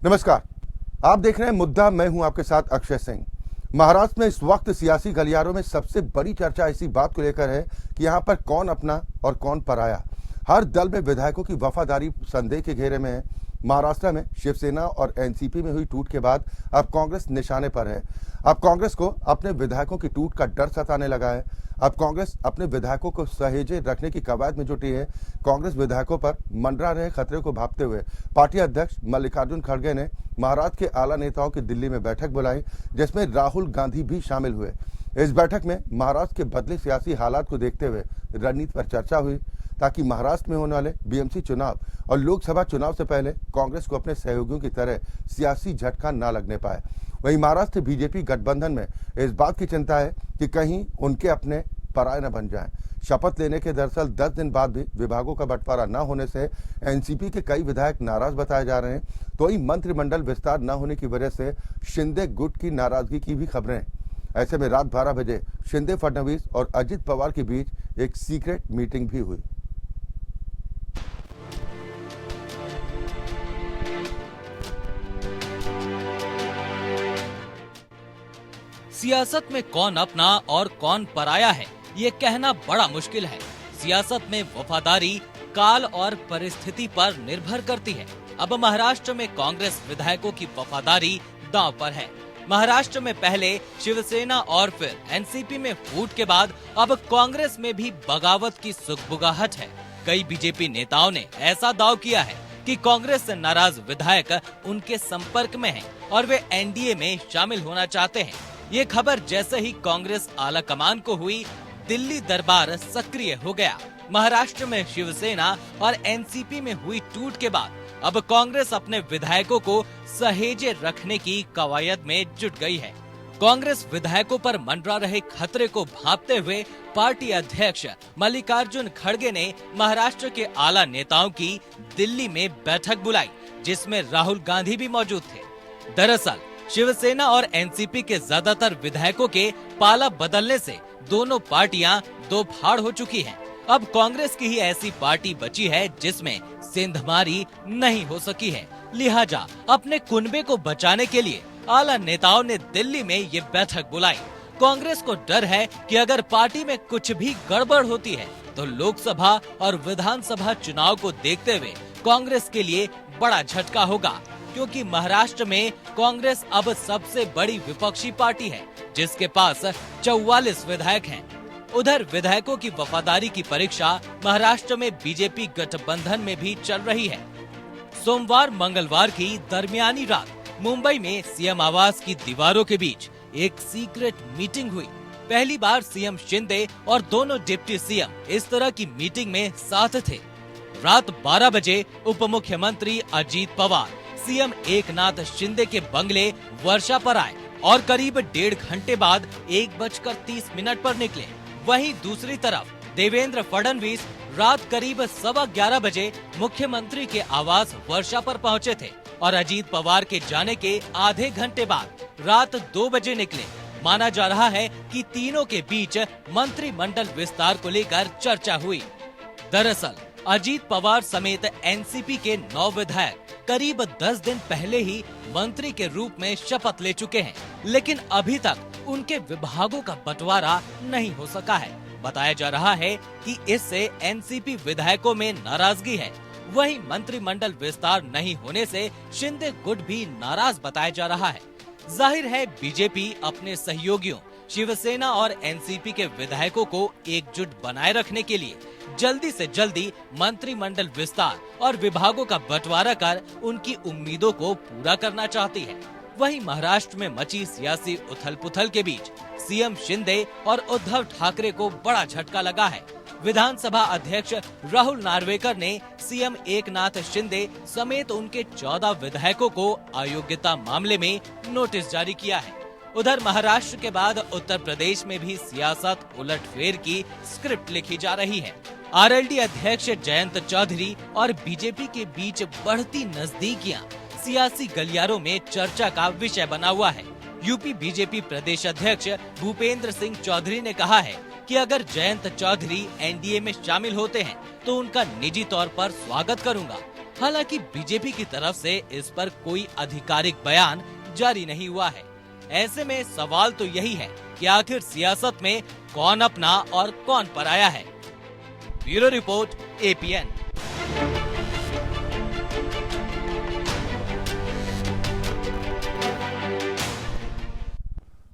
नमस्कार, आप देख रहे हैं मुद्दा। मैं हूं आपके साथ अक्षय सिंह। महाराष्ट्र में इस वक्त सियासी गलियारों में सबसे बड़ी चर्चा इसी बात को लेकर है कि यहां पर कौन अपना और कौन पराया। हर दल में विधायकों की वफादारी संदेह के घेरे में है। महाराष्ट्र में शिवसेना और एनसीपी में हुई टूट के बाद अब कांग्रेस निशाने पर है। अब कांग्रेस को अपने विधायकों की टूट का डर सताने लगा है। अब कांग्रेस अपने विधायकों को सहेजे रखने की कवायद में जुटी है। कांग्रेस विधायकों पर मंडरा रहे खतरे को भांपते हुए पार्टी अध्यक्ष मल्लिकार्जुन खड़गे ने महाराष्ट्र के आला नेताओं की दिल्ली में बैठक बुलाई, जिसमें राहुल गांधी भी शामिल हुए। इस बैठक में महाराष्ट्र के बदले सियासी हालात को देखते हुए रणनीति पर चर्चा हुई, ताकि महाराष्ट्र में होने वाले बीएमसी चुनाव और लोकसभा चुनाव से पहले कांग्रेस को अपने सहयोगियों की तरह सियासी झटका न लगने पाए। वहीं महाराष्ट्र बीजेपी गठबंधन में इस बात की चिंता है कि कहीं उनके अपने पराये न बन जाएं। शपथ लेने के दरअसल 10 दिन बाद भी विभागों का बंटवारा न होने से एनसीपी के कई विधायक नाराज बताए जा रहे हैं। तो वहीं मंत्रिमंडल विस्तार न होने की वजह से शिंदे गुट की नाराजगी की भी खबरें हैं। ऐसे में रात 12 बजे शिंदे, फडणवीस और अजित पवार के बीच एक सीक्रेट मीटिंग भी हुई। सियासत में कौन अपना और कौन पराया है, ये कहना बड़ा मुश्किल है। सियासत में वफादारी काल और परिस्थिति पर निर्भर करती है। अब महाराष्ट्र में कांग्रेस विधायकों की वफादारी दांव पर है। महाराष्ट्र में पहले शिवसेना और फिर एनसीपी में फूट के बाद अब कांग्रेस में भी बगावत की सुगबुगाहट है। कई बीजेपी नेताओं ने ऐसा दाव किया है कि कांग्रेस से नाराज विधायक उनके संपर्क में हैं और वे एनडीए में शामिल होना चाहते हैं। ये खबर जैसे ही कांग्रेस आला कमान को हुई, दिल्ली दरबार सक्रिय हो गया। महाराष्ट्र में शिवसेना और एनसीपी में हुई टूट के बाद अब कांग्रेस अपने विधायकों को सहेजे रखने की कवायद में जुट गई है। कांग्रेस विधायकों पर मंडरा रहे खतरे को भांपते हुए पार्टी अध्यक्ष मल्लिकार्जुन खड़गे ने महाराष्ट्र के आला नेताओं की दिल्ली में बैठक बुलाई, जिसमें राहुल गांधी भी मौजूद थे। दरअसल शिवसेना और एनसीपी के ज्यादातर विधायकों के पाला बदलने से दोनों पार्टियां दो फाड़ हो चुकी हैं। अब कांग्रेस की ही ऐसी पार्टी बची है जिसमें सेंधमारी नहीं हो सकी है। लिहाजा अपने कुनबे को बचाने के लिए आला नेताओं ने दिल्ली में ये बैठक बुलाई। कांग्रेस को डर है कि अगर पार्टी में कुछ भी गड़बड़ होती है तो लोकसभा और विधानसभा चुनाव को देखते हुए कांग्रेस के लिए बड़ा झटका होगा, क्योंकि महाराष्ट्र में कांग्रेस अब सबसे बड़ी विपक्षी पार्टी है, जिसके पास 44 विधायक हैं। उधर विधायकों की वफादारी की परीक्षा महाराष्ट्र में बीजेपी गठबंधन में भी चल रही है। सोमवार मंगलवार की दरमियानी रात मुंबई में सीएम आवास की दीवारों के बीच एक सीक्रेट मीटिंग हुई। पहली बार सीएम शिंदे और दोनों डिप्टी सीएम इस तरह की मीटिंग में साथ थे। रात 12 बजे उप मुख्यमंत्री अजित पवार सीएम एकनाथ शिंदे के बंगले वर्षा पर आए और करीब 1.5 घंटे बाद 1:30 पर निकले। वहीं दूसरी तरफ देवेंद्र फडणवीस रात करीब 11:15 बजे मुख्यमंत्री के आवास वर्षा पर पहुंचे थे और अजित पवार के जाने के आधे घंटे बाद रात 2 बजे निकले। माना जा रहा है कि तीनों के बीच मंत्रिमंडल विस्तार को लेकर चर्चा हुई। दरअसल अजित पवार समेत एनसीपी के 9 विधायक करीब 10 दिन पहले ही मंत्री के रूप में शपथ ले चुके हैं, लेकिन अभी तक उनके विभागों का बंटवारा नहीं हो सका है। बताया जा रहा है कि इससे एनसीपी विधायकों में नाराजगी है। वहीं मंत्रिमंडल विस्तार नहीं होने से शिंदे गुट भी नाराज बताया जा रहा है। जाहिर है बीजेपी अपने सहयोगियों शिवसेना और एनसीपी के विधायकों को एकजुट बनाए रखने के लिए जल्दी से जल्दी मंत्रिमंडल विस्तार और विभागों का बंटवारा कर उनकी उम्मीदों को पूरा करना चाहती है। वहीं महाराष्ट्र में मची सियासी उथल-पुथल के बीच सीएम शिंदे और उद्धव ठाकरे को बड़ा झटका लगा है। विधानसभा अध्यक्ष राहुल नार्वेकर ने सीएम एकनाथ शिंदे समेत उनके 14 विधायकों को अयोग्यता मामले में नोटिस जारी किया है। उधर महाराष्ट्र के बाद उत्तर प्रदेश में भी सियासत उलटफेर की स्क्रिप्ट लिखी जा रही है। आरएलडी अध्यक्ष जयंत चौधरी और बीजेपी के बीच बढ़ती नजदीकियां सियासी गलियारों में चर्चा का विषय बना हुआ है। यूपी बीजेपी प्रदेश अध्यक्ष भूपेंद्र सिंह चौधरी ने कहा है कि अगर जयंत चौधरी एनडीए में शामिल होते हैं तो उनका निजी तौर पर स्वागत करूंगा। हालांकि बीजेपी की तरफ से इस पर कोई आधिकारिक बयान जारी नहीं हुआ है। ऐसे में सवाल तो यही है कि आखिर सियासत में कौन अपना और कौन पराया है। Bureau report, APN।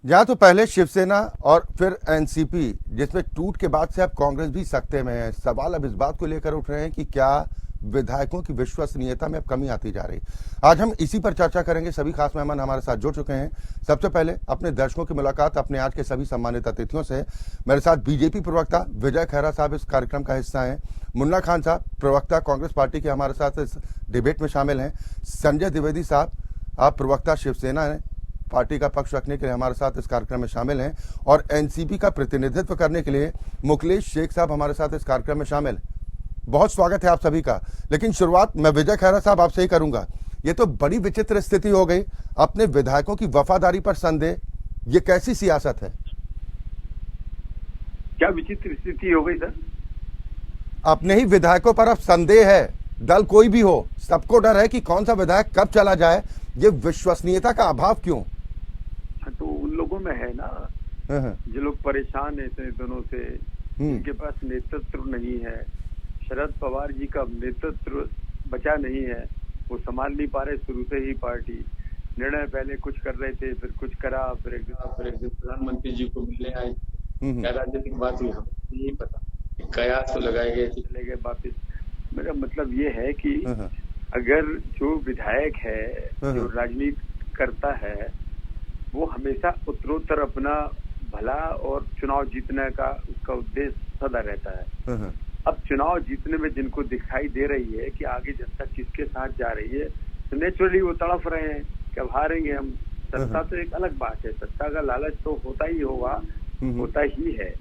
जहाँ तो पहले शिवसेना और फिर एनसीपी, जिसमें टूट के बाद से अब कांग्रेस भी सकते में है। सवाल अब इस बात को लेकर उठ रहे हैं कि क्या विधायकों की विश्वसनीयता में अब कमी आती जा रही। आज हम इसी पर चर्चा करेंगे। सभी खास मेहमान हमारे साथ जुड़ चुके हैं। सबसे पहले अपने दर्शकों की मुलाकात अपने आज के सभी सम्मानित अतिथियों से। मेरे साथ बीजेपी प्रवक्ता विजय खैरा साहब इस कार्यक्रम का हिस्सा हैं। मुन्ना खान साहब प्रवक्ता कांग्रेस पार्टी के हमारे साथ इस डिबेट में शामिल हैं। संजय द्विवेदी साहब, आप प्रवक्ता शिवसेना हैं, पार्टी का पक्ष रखने के लिए हमारे साथ इस कार्यक्रम में शामिल हैं। और एनसीपी का प्रतिनिधित्व करने के लिए मुकलेश शेख साहब हमारे साथ इस कार्यक्रम में शामिल। बहुत स्वागत है आप सभी का। लेकिन शुरुआत मैं विजय खैरा साहब आपसे ही करूंगा। ये तो बड़ी विचित्र स्थिति हो गई, अपने विधायकों की वफादारी पर संदेह। ये कैसी सियासत है? क्या विचित्र स्थिति हो गई सर? अपने ही विधायकों पर अब संदेह है। दल कोई भी हो, सबको डर है कि कौन सा विधायक कब चला जाए। ये विश्वसनीयता का अभाव क्यों? तो उन लोगों में है ना, जो लोग परेशान है इतने दिनों से, जिनके पास नेतृत्व नहीं है। शरद पवार जी का नेतृत्व बचा नहीं है, वो संभाल नहीं पा रहे शुरू से ही पार्टी। निर्णय पहले कुछ कर रहे थे, फिर कुछ करा, फिर एक दिन प्रधानमंत्री जी को मिलने आए। क्या राजनीतिक बात हुई हमें नहीं पता, कयास तो लगाए गए, चले गए वापिस। मेरा मतलब ये है कि अगर जो विधायक है, जो राजनीति करता है, वो हमेशा उत्तरोत्तर अपना भला और चुनाव जीतने का उसका उद्देश्य सदा रहता है। अब चुनाव जीतने में जिनको दिखाई दे रही है कि आगे जनता किसके साथ जा रही है, तो नेचुरली वो तड़फ रहे हैं कि अब हारेंगे हम। सत्ता तो एक अलग बात है, सत्ता का लालच तो होता ही होगा, होता ही है,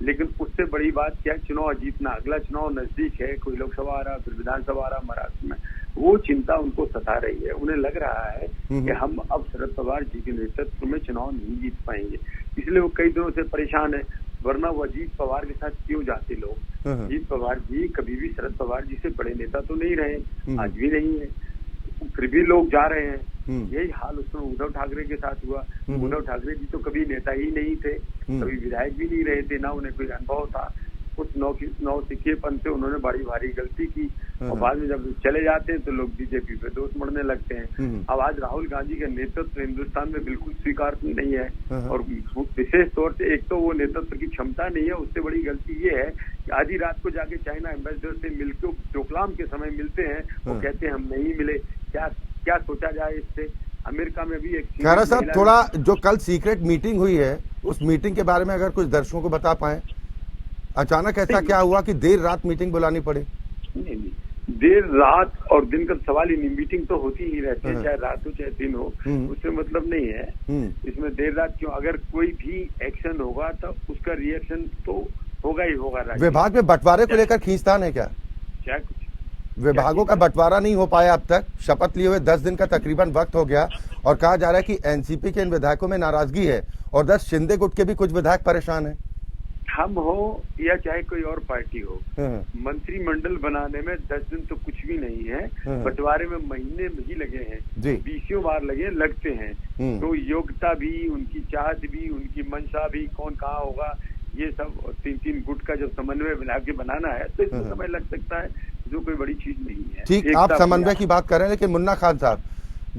लेकिन उससे बड़ी बात क्या, चुनाव जीतना। अगला चुनाव नजदीक है, कोई लोकसभा आ रहा, फिर विधानसभा आ रहा महाराष्ट्र में, वो चिंता उनको सता रही है। उन्हें लग रहा है कि हम अब शरद पवार जी के नेतृत्व में चुनाव नहीं जीत पाएंगे, इसलिए वो कई दिनों से परेशान है। वरना वो अजीत पवार के साथ क्यों जाते लोग? अजीत पवार जी कभी भी शरद पवार जी से बड़े नेता तो नहीं रहे, आज भी नहीं है, फिर भी लोग जा रहे हैं। यही हाल उसमें उद्धव ठाकरे के साथ हुआ। उद्धव ठाकरे जी तो कभी नेता ही नहीं थे, कभी विधायक भी नहीं रहे थे, ना उन्हें कोई अनुभव था। उस नौसिखिएपन से उन्होंने बड़ी भारी गलती की, और बाद में जब चले जाते हैं तो लोग बीजेपी पे दोष मढ़ने लगते हैं। अब आज राहुल गांधी का नेतृत्व हिंदुस्तान में बिल्कुल स्वीकार्य नहीं है, और विशेष तौर से एक तो वो नेतृत्व की क्षमता नहीं है। उससे बड़ी गलती ये है कि आधी रात को जाके चाइना एम्बेसडर से मिलकर डोकलाम के समय मिलते हैं, वो कहते हैं हम नहीं मिले। क्या सोचा जाए इससे? अमेरिका में भी एक खैरा साहब, थोड़ा जो कल सीक्रेट मीटिंग हुई है, उस मीटिंग के बारे में अगर कुछ दर्शकों को बता पाए। अचानक ऐसा क्या हुआ कि देर रात मीटिंग बुलानी पड़ी? नहीं, देर रात और दिन का सवाल ही नहीं, मीटिंग तो होती ही रहती है, चाहे रात हो चाहे दिन हो, उससे मतलब नहीं है। इसमें देर रात क्यों? अगर कोई भी एक्शन होगा तो उसका रिएक्शन तो होगा ही होगा। विभाग में बंटवारे को लेकर खींचतान है क्या? क्या कुछ विभागों का बंटवारा नहीं हो पाया अब तक। शपथ लिए हुए 10 दिन का तकरीबन वक्त हो गया, और कहा जा रहा है कि एनसीपी के इन विधायकों में नाराजगी है, और 10 शिंदे गुट के भी कुछ विधायक परेशान हैं। हम हो या चाहे कोई और पार्टी हो, मंत्रिमंडल बनाने में 10 दिन तो कुछ भी नहीं है, बंटवारे में महीने ही लगे हैं, 20 बार लगते हैं। तो योग्यता भी, उनकी चाहत भी, उनकी मंशा भी, कौन कहाँ होगा, ये सब 3-3 गुट का जब समन्वय मिला के बनाना है तो इसमें समय लग सकता है, जो कोई बड़ी चीज नहीं है। ठीक, आप समन्वय की बात कर रहे हैं, लेकिन मुन्ना खान साहब,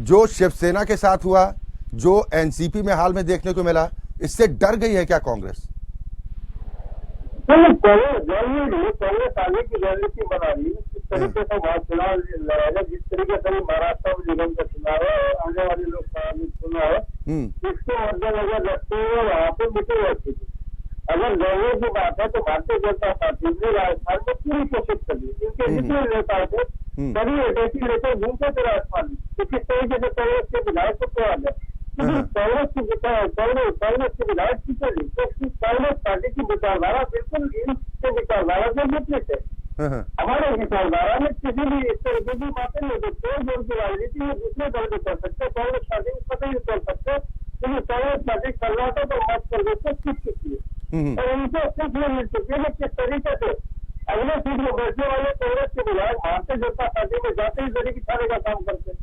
जो शिवसेना के साथ हुआ, जो एनसीपी में हाल में देखने को मिला, इससे डर गई है क्या कांग्रेस? कांग्रेस आगे की रणनीति बना रही है, जिस तरीके से वहाँ चुनाव लड़ेगा, जिस तरीके से महाराष्ट्र में निगम का चुनाव है, आने वाले लोकसभा में चुनाव है, इसके मद्देनजर रखते हुए वहाँ पे मीटिंग रखी थी। अगर जरूरत की बात है तो भारतीय जनता पार्टी ने राजस्थान में पूरी कोशिश कर दी। इनके जितने नेता थे सभी एजेंसी लेकर घूमते थे राजस्थान में, तो किस तरीके से कांग्रेस के विधायक को क्या गया, कांग्रेस के विधायक पीछे नहीं, क्योंकि कांग्रेस पार्टी की विचारधारा बिल्कुल इनके विचारधारा से विपरीत है। हमारे विचारधारा में किसी भी इस तरीके की बातें नहीं देखते हैं, जो उनकी राजनीति में दूसरे दल में कर सकते, कांग्रेस पार्टी में पता ही कर सकते, क्योंकि कांग्रेस पार्टी कर्नाटक और मध्य प्रदेश में सीख चुकी है, और उनको सीखने मिल चुकी है किस तरीके से अगले सीट में बैठने वाले कांग्रेस के विधायक भारतीय जनता पार्टी में जाते ही जरी बिछाने का काम करते हैं,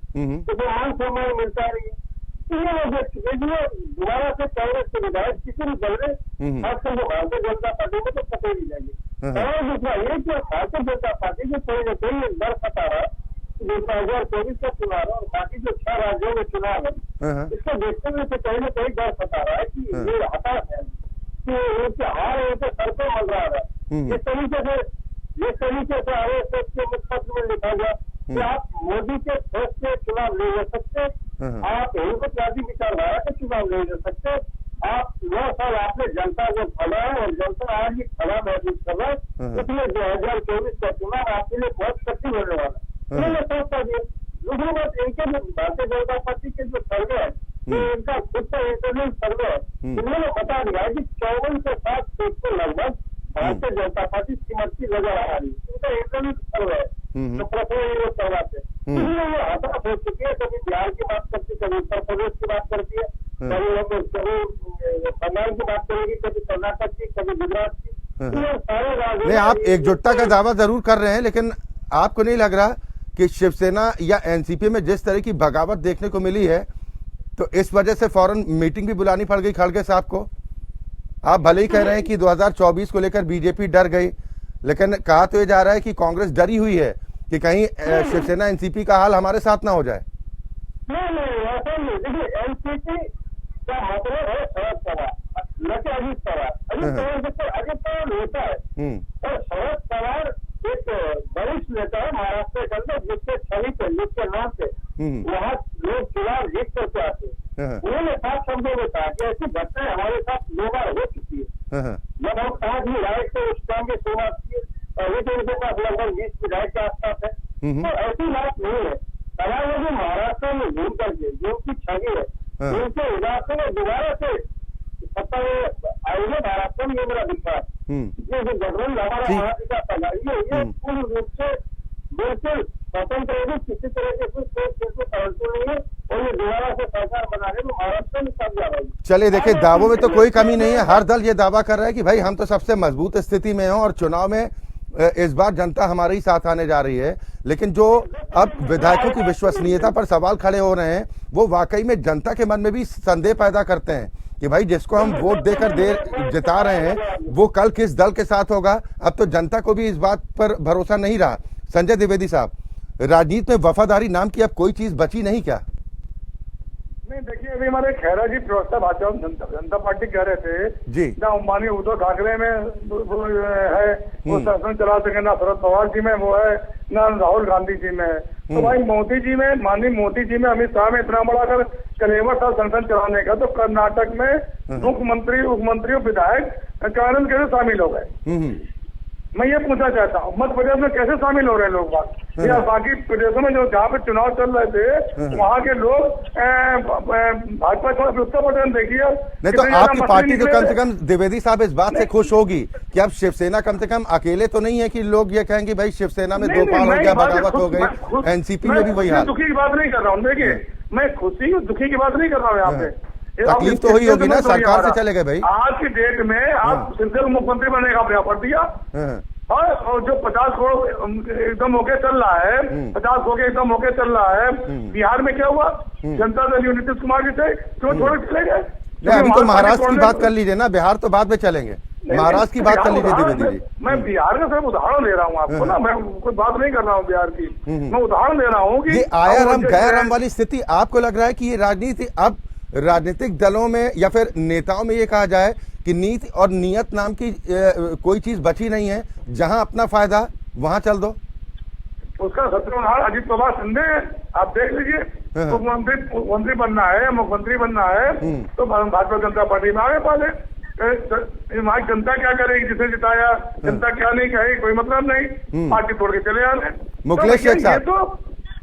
तो मान सम्मान मिलता रही है। ये दोबारा से कांग्रेस के विधायक किसी भी दल में खासकर जो भारतीय जनता पार्टी में तो पते नहीं जाएंगे। और दूसरा ये कि भारतीय जनता पार्टी को कोई न कोई डर सता रहा जो 2024 का चुनाव है और बाकी जो 6 राज्यों में चुनाव है, इसको देखते हुए तो कहीं न कहीं डर सता रहा है कि ये हताश है कि उनके हार उनके सर पे मंडरा रहा है। जिस तरीके से आरएसएस के मुखपत्र में लिखा गया कि आप मोदी के फेस से चुनाव नहीं ले सकते, आप हिंदुत्ववादी विचारधारा के चुनाव नहीं ले सकते, आप 9 साल आपने जनता को खड़ा है और जनता आज भी खड़ा महसूस कर रहा है, इसलिए 2024 का चुनाव आपके लिए बहुत कठिन होने वाला है। उन्होंने सोचता दिया। दूसरी बात, इनके जो भारतीय जनता पार्टी के जो सर्वे है, इनका खुद का इंटरनल सर्वे है, इन्होंने बता दिया है कि 54 से 60 सीट को लगभग भारतीय जनता पार्टी सिमटती नजर आ रही है। इनका इंटरनल सर्वे है तो प्रथम वो करवाते हैं, इसलिए वो हताश हो चुकी है। कभी बिहार की बात करती है, कभी उत्तर प्रदेश की बात करती है, कभी बंगाल की बात करेगी, कभी कर्नाटक की, कभी गुजरात की। सारे राज्य नहीं, आप एकजुटता का दावा जरूर कर रहे हैं, लेकिन आपको नहीं लग रहा कि शिवसेना या एनसीपी में जिस तरह की बगावत देखने को मिली है, तो इस वजह से फौरन मीटिंग भी बुलानी पड़ गई खड़गे साहब को? आप भले ही कह रहे हैं कि 2024 को लेकर बीजेपी डर गई, लेकिन कहा तो ये जा रहा है कि कांग्रेस डरी हुई है कि कहीं शिवसेना एनसीपी का हाल हमारे साथ ना हो जाए। नहीं, ऐसा नहीं। देखिए, एनसीपी का मतलब है शरद पवार, न कि अजित पवार। अजित पवार नेता है और शरद पवार एक वरिष्ठ नेता है महाराष्ट्र के अंदर, जिसके छवि पे, जिसके नाम पे वहाँ लोग चुनाव जीत करके आते हैं। उन्होंने 7 शब्दों में कहा कि ऐसी घटनाएं हमारे साथ 2 बार हो चुकी है। जब हम 5 विधायक से उस टाइम की शुरुआत की, अभी तो उनके पास लगभग 20 विधायक के आसपास है, तो ऐसी बात नहीं है। सवाल है कि महाराष्ट्र में घूम करके जो उनकी छवि है, उनके इलाके में दोबारा से सत्ता में आएंगे महाराष्ट्र में, ये मेरा विश्वास। ये जो गठबंधन हमारा महाराष्ट्र का पहला ये पूर्ण रूप से बिल्कुल स्वतंत्र है, किसी तरह के कुछ नहीं है, और ये दोबारा से सरकार बनाने में महाराष्ट्र में कामयाब है। चलिए देखिए, दावों में तो कोई कमी नहीं है। हर दल ये दावा कर रहा है कि भाई हम तो सबसे मजबूत स्थिति में हैं और चुनाव में इस बार जनता हमारे ही साथ आने जा रही है। लेकिन जो अब विधायकों की विश्वसनीयता पर सवाल खड़े हो रहे हैं, वो वाकई में जनता के मन में भी संदेह पैदा करते हैं कि भाई जिसको हम वोट देकर जिता रहे हैं, वो कल किस दल के साथ होगा। अब तो जनता को भी इस बात पर भरोसा नहीं रहा। संजय द्विवेदी साहब, राजनीति में वफादारी नाम की अब कोई चीज बची नहीं क्या? नहीं, देखिए, अभी हमारे खैरा जी प्रवक्ता भाजपा जनता पार्टी कह रहे थे जी, ना माननीय उद्धव ठाकरे में वो है वो शासन चला सके, ना शरद पवार जी में वो है, ना राहुल गांधी जी में है। तो भाई मोदी जी में, माननीय मोदी जी में, अमित शाह में इतना बड़ा अगर कलेवर था संसद चलाने का, तो कर्नाटक में मुख्यमंत्री, उपमंत्री और विधायक कांग्रेस कैसे शामिल हो गए? मैं ये पूछना चाहता हूँ, मध्य प्रदेश में कैसे शामिल हो रहे हैं लोग बात, या बाकी प्रदेशों में जो जहाँ पे चुनाव चल रहे थे वहाँ के लोग भाजपा छोड़ उत्तर प्रदेश देखिए। नहीं तो आपकी पार्टी तो कम से कम द्विवेदी साहब इस बात से खुश होगी कि अब शिवसेना कम से कम अकेले तो नहीं है कि लोग ये कहेंगे भाई शिवसेना में 2 पाल हो गया, बगावत हो गई, एनसीपी में भी वही हाल। दुखी की बात नहीं कर रहा हूँ, देखिए मैं खुशी दुखी की बात नहीं कर रहा हूँ यहाँ पे। तकलीफ तो हुई होगी ना, सरकार से चले गए भाई। आज की डेट में आप सिंधिया को मुख्यमंत्री बनने का प्रयास कर दिया, और जो 50 करोड़ एकदम होके चल रहा है, 50 होके एकदम होके चल रहा है। बिहार में क्या हुआ? जनता दल नीतीश कुमार जी थे, क्यों छोड़ के चले गए? अभी तो महाराष्ट्र की बात कर लीजिए ना, बिहार तो बाद में चलेंगे, महाराष्ट्र की बात कर लीजिए द्विवेदी जी। मैं बिहार का सिर्फ उदाहरण दे रहा हूँ आपको ना, मैं कोई बात नहीं कर रहा हूँ बिहार की, मैं उदाहरण दे रहा हूँ कि ये आया राम गया राम वाली स्थिति आपको लग रहा है कि ये राजनीति अब राजनीतिक दलों में या फिर नेताओं में ये कहा जाए कि नीति और नियत नाम की कोई चीज बची नहीं है, जहां अपना फायदा वहां चल दो? उसका सबसे उदाहरण अजित पवार संडे है, आप देख लीजिए। मुख्यमंत्री बनना है, मुख्यमंत्री बनना है तो भाजपा जनता पार्टी में आगे पाले। हमारी जनता क्या करेगी, जिसे जिताया, जनता क्या नहीं कहेगी, कोई मतलब नहीं, पार्टी तोड़ के चले आ रहे। मुकेश शेख साहब,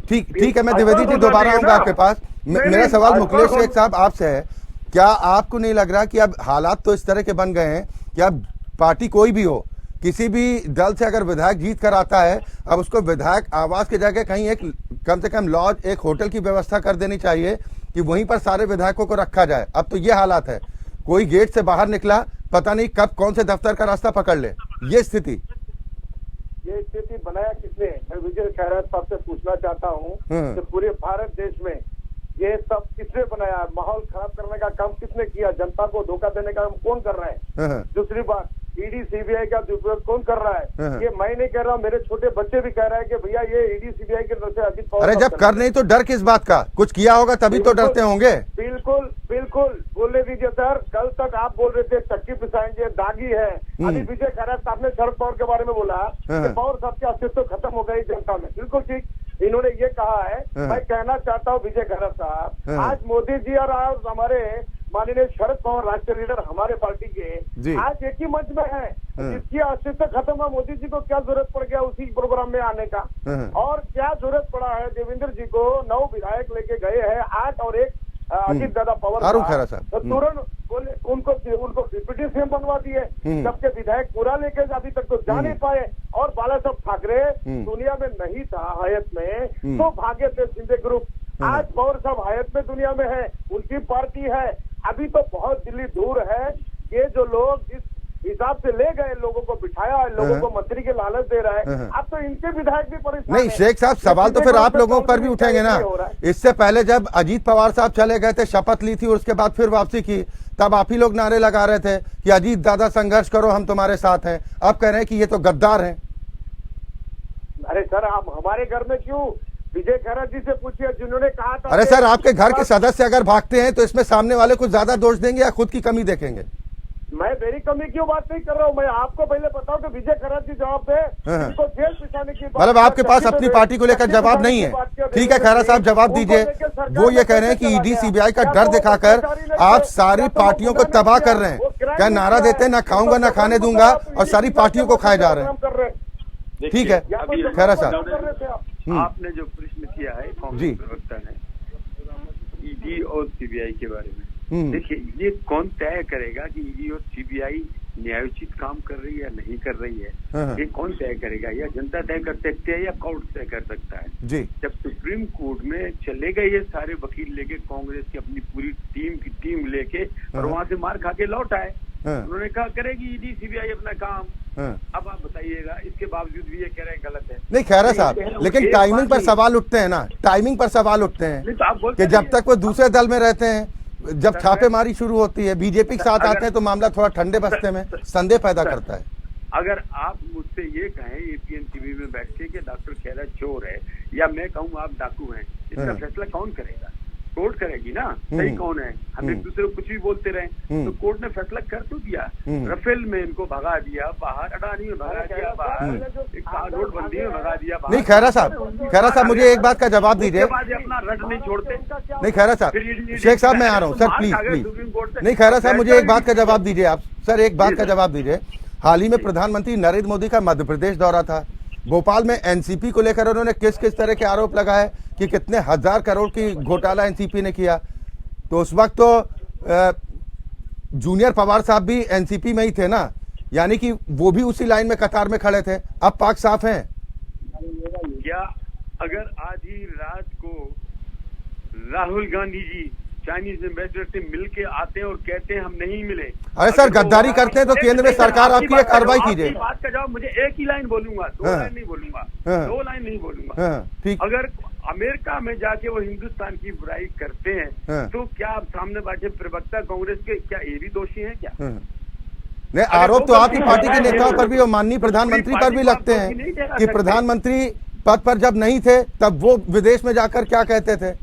ठीक है, मैं द्विवेदी जी दोबारा आऊंगा आपके पास। मेरा सवाल मुकेश शेख साहब आपसे है, क्या आपको नहीं लग रहा कि अब हालात तो इस तरह के बन गए हैं कि अब पार्टी कोई भी हो, किसी भी दल से अगर विधायक जीत कर आता है, अब उसको विधायक आवास की जगह कहीं एक कम से कम लॉज, एक होटल की व्यवस्था कर देनी चाहिए कि वहीं पर सारे विधायकों को रखा जाए। अब तो ये हालात है, कोई गेट से बाहर निकला पता नहीं कब कौन से दफ्तर का रास्ता पकड़ ले, ये स्थिति। ये स्थिति बनाया किसने? मैं विजय खैरत साहब से पूछना चाहता हूँ कि पूरे भारत देश में ये सब किसने बनाया? माहौल खराब करने का काम किसने किया? जनता को धोखा देने का काम कौन कर रहा है? दूसरी बात, ईडी सीबीआई का दुरुपयोग कौन कर रहा है? ये मैं नहीं कह रहा हूँ, मेरे छोटे बच्चे भी कह रहे हैं कि भैया ये ईडी सीबीआई के डर से अजित पवार। अरे जब कर नहीं तो डर किस बात का? कुछ किया होगा तभी तो डरते होंगे। बिल्कुल बिल्कुल, बोलने दीजिए सर। कल तक आप बोल रहे थे चक्की पिसाएंगे, दागी है। अभी विजय खैरत साहब ने शरद पवार के बारे में बोला कि पवार साहब के अस्तित्व खत्म हो गई जनता में। बिल्कुल ठीक, इन्होंने ये कहा है। मैं कहना चाहता हूँ विजय खैरत साहब, आज मोदी जी और हमारे माननीय शरद पवार राष्ट्रीय लीडर हमारे पार्टी के आज एक ही मंच में है। जिसकी अस्तित्व खत्म हुआ, मोदी जी को क्या जरूरत पड़ गया उसी प्रोग्राम में आने का? और क्या जरूरत पड़ा है? देवेंद्र जी को 9 विधायक लेके गए हैं, 8 और 1 अजीत दादा पवार तो तुरंत बोले उनको डिप्टी सीएम बनवा दिए। सबके विधायक पूरा लेके अभी तक तो जा नहीं पाए। और बाला साहब ठाकरे दुनिया में नहीं था हयात में, तो भागे थे शिंदे ग्रुप। आज पवार साहब हयात में दुनिया में है, उनकी पार्टी है। अभी तो बहुत दिल्ली दूर है। ये जो लोग जिस हिसाब से ले गए, लोगों को बिठाया है, लोगों को मंत्री के लालच दे रहा है, अब तो इनके विधायक भी परेशान नहीं। शेख साहब, सवाल तो फिर आप लोगों पर भी उठेंगे ना। इससे पहले जब अजीत पवार साहब चले गए थे, शपथ ली थी, उसके बाद फिर वापसी की, तब आप ही लोग नारे लगा रहे थे कि अजीत दादा संघर्ष करो, हम तुम्हारे साथ हैं। अब कह रहे हैं कि ये तो गद्दार हैं। अरे सर, आप हमारे घर में क्यों? विजय खैरत जी से पूछिए जिन्होंने कहा था। अरे सर, आपके घर के सदस्य अगर भागते हैं तो इसमें सामने वाले को ज्यादा दोष देंगे या खुद की कमी देखेंगे? मैं मेरी कमी क्यों बात नहीं कर रहा हूँ? मैं आपको पहले बताऊं कि विजय खैरत जी जवाब दे, इनको जेल पिसाने की बात। मतलब आपके पास अपनी पार्टी को लेकर जवाब नहीं है? ठीक है खैरा साहब, जवाब दीजिए। वो ये कह रहे हैं कि ईडी सीबीआई का डर दिखाकर आप सारी पार्टियों को तबाह कर रहे हैं। क्या नारा देते हैं, ना खाऊंगा ना खाने दूंगा, और सारी पार्टियों को खाए जा रहे हैं। ठीक है खैरा साहब, आपने जो प्रश्न किया है कांग्रेस प्रवक्ता ने ईडी और सीबीआई के बारे में, देखिए ये कौन तय करेगा कि ईडी और सीबीआई न्यायोचित काम कर रही है या नहीं कर रही है? ये कौन तय करेगा? या जनता तय कर सकती है या कोर्ट तय कर सकता है? जी। जब सुप्रीम कोर्ट में चले गए ये सारे वकील लेके, कांग्रेस की अपनी पूरी टीम लेके, और वहां से मार खा के लौट आए, उन्होंने कहा करेगी ईडी सीबीआई अपना काम। अब आप बताइएगा, इसके बावजूद भी ये कह रहे हैं गलत है। नहीं खैरा साहब, लेकिन टाइमिंग पर सवाल उठते हैं ना, टाइमिंग पर सवाल उठते हैं कि जब तक वो दूसरे दल में रहते हैं, जब छापेमारी शुरू होती है, बीजेपी के साथ आते हैं तो मामला थोड़ा ठंडे बस्ते में संदेह पैदा करता है। अगर आप मुझसे ये कहें एपीएन टीवी में बैठ के कि डॉक्टर खैरत चोर है, या मैं कहूँ आप डाकू हैं, इसका फैसला कौन करेगा? कोर्ट करेगी ना। सही कौन है? हम एक दूसरे को कुछ भी बोलते रहे, तो कोर्ट ने फैसला कर तो दिया। राफेल में इनको भगा दिया बाहर, अडानी में भगा दिया बाहर, नोटबंदी में भगा दिया बाहर। नहीं खैरा साहब मुझे एक बात का जवाब दीजिए। अपना रट नहीं छोड़ते। नहीं खैरा साहब, शेख साहब मैं आ रहा हूँ सर, प्लीज। नहीं खैरा साहब, मुझे एक बात का जवाब दीजिए आप सर, एक बात का जवाब दीजिए। हाल ही में प्रधानमंत्री नरेंद्र मोदी का मध्य प्रदेश दौरा था। भोपाल में एनसीपी को लेकर उन्होंने किस किस तरह के आरोप लगाए कि कितने हजार करोड़ की घोटाला एनसीपी ने किया। तो उस वक्त तो जूनियर पवार साहब भी एनसीपी में ही थे ना, यानी कि वो भी उसी लाइन में कतार में खड़े थे। अब पाक साफ हैं क्या? अगर आज ही रात को राहुल गांधी जी चाइनीज एम्बेसडर से मिलके आते हैं और कहते हैं हम नहीं मिले, अरे सर गद्दारी करते हैं तो केंद्र में सरकार आपकी ये कार्रवाई कीजिए। बात का जवाब, मुझे एक ही लाइन बोलूंगा, 2 लाइन नहीं बोलूंगा, 2 लाइन नहीं बोलूंगा। ठीक। अगर अमेरिका में जाके वो हिंदुस्तान की बुराई करते हैं तो क्या आप सामने बैठे प्रवक्ता कांग्रेस के, क्या ये भी दोषी हैं क्या? नहीं, आरोप तो आपकी पार्टी के नेताओं पर भी और माननीय प्रधानमंत्री पर भी लगते हैं कि प्रधानमंत्री पद पर जब नहीं थे तब वो विदेश में जाकर क्या कहते थे,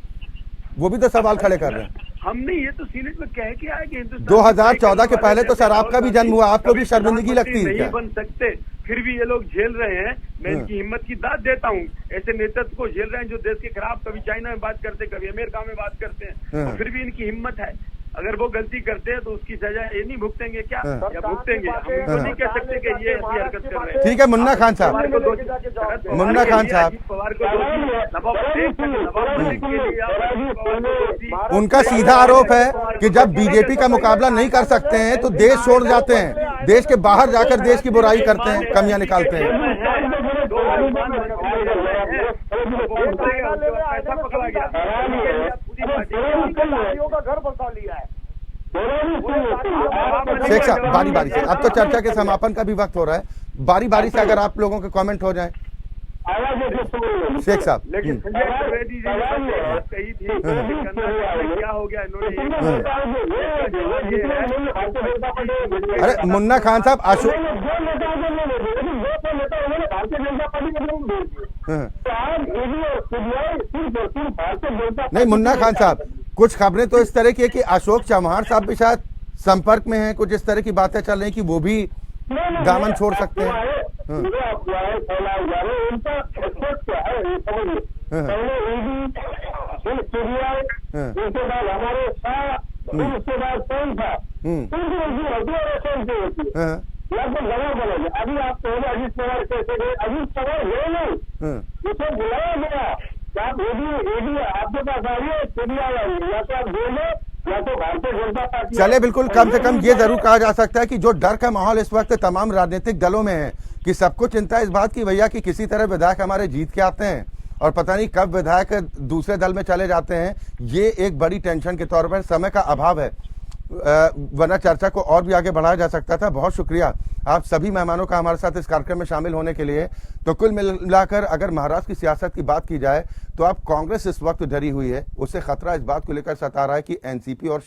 वो भी तो सवाल खड़े कर रहे हैं। हमने ये तो सीनेट में कह के आया कि 2014 के पहले तो सर आपका भी जन्म हुआ, आपको भी शर्मिंदगी लगती है क्या? नहीं बन सकते, फिर भी ये लोग झेल रहे हैं। मैं इनकी हिम्मत की दाद देता हूँ। ऐसे नेतृत्व को झेल रहे हैं जो देश के खिलाफ कभी चाइना में बात करते, कभी अमेरिका में बात करते हैं, और फिर भी इनकी हिम्मत है। अगर वो गलती करते हैं तो उसकी सजा ये नहीं भुगतेंगे क्या? या भुगतेंगे? हम तो नहीं कह सकते कि ये ऐसी हरकत कर रहे हैं। ठीक है मुन्ना खान साहब, मुन्ना खान साहब, उनका सीधा आरोप है कि जब बीजेपी का मुकाबला नहीं कर सकते हैं तो देश छोड़ जाते हैं, देश के बाहर जाकर देश की बुराई करते हैं, कमियां निकालते हैं। पैसा पकड़ा गया, का घर बसा लिया है। शेख साहब बारी बारी से, अब तो चर्चा के समापन का भी वक्त हो रहा है, बारी बारी से अगर आप लोगों के कमेंट हो जाए। शेख साहब, लेकिन संजय त्रिवेदी जी ने बात कही थी क्या हो गया इन्होंने। अरे मुन्ना खान साहब, अशोक नहीं, मुन्ना खान साहब, कुछ खबरें तो इस तरह की है कि अशोक चव्हाण साहब भी शायद संपर्क में हैं, कुछ इस तरह की बातें चल रही कि वो भी दामन छोड़ सकते हैं। उसके बाद हमारे उसके बाद कौन था लगभग जमा बनेंगे। अभी आप पहले अजीत पवार कैसे गए, अजीत पवार गए नहीं, उसे बुलाया गया कि आप एडी आपके पास आइए, सीबीआई आइए, या तो आप बोले या तो भारतीय जनता पार्टी। चले, बिल्कुल, कम से कम ये जरूर कहा जा सकता है कि जो डर का माहौल इस वक्त तमाम राजनीतिक दलों में है कि सबको चिंता इस बात की भैया कि किसी तरह विधायक हमारे जीत के आते हैं और पता नहीं कब विधायक दूसरे दल में चले जाते हैं। ये एक बड़ी टेंशन के तौर पर समय का अभाव है, वरना चर्चा को और भी आगे बढ़ाया जा सकता था। बहुत शुक्रिया आप सभी मेहमानों का हमारे साथ इस कार्यक्रम में शामिल होने के लिए। तो कुल मिलाकर अगर महाराष्ट्र की सियासत की बात की जाए तो अब कांग्रेस इस वक्त डरी हुई है, उससे खतरा इस बात को लेकर सता रहा है कि एनसीपी और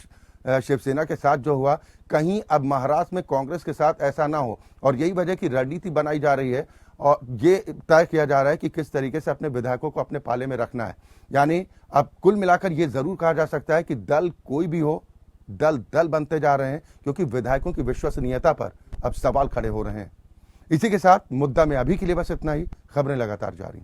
शिवसेना के साथ जो हुआ, कहीं अब महाराष्ट्र में कांग्रेस के साथ ऐसा ना हो, और यही वजह की रणनीति बनाई जा रही है और ये तय किया जा रहा है कि किस तरीके से अपने विधायकों को अपने पाले में रखना है। यानी अब कुल मिलाकर ये जरूर कहा जा सकता है कि दल कोई भी हो, दल बनते जा रहे हैं, क्योंकि विधायकों की विश्वसनीयता पर अब सवाल खड़े हो रहे हैं। इसी के साथ मुद्दा में अभी के लिए बस इतना ही। खबरें लगातार जारी।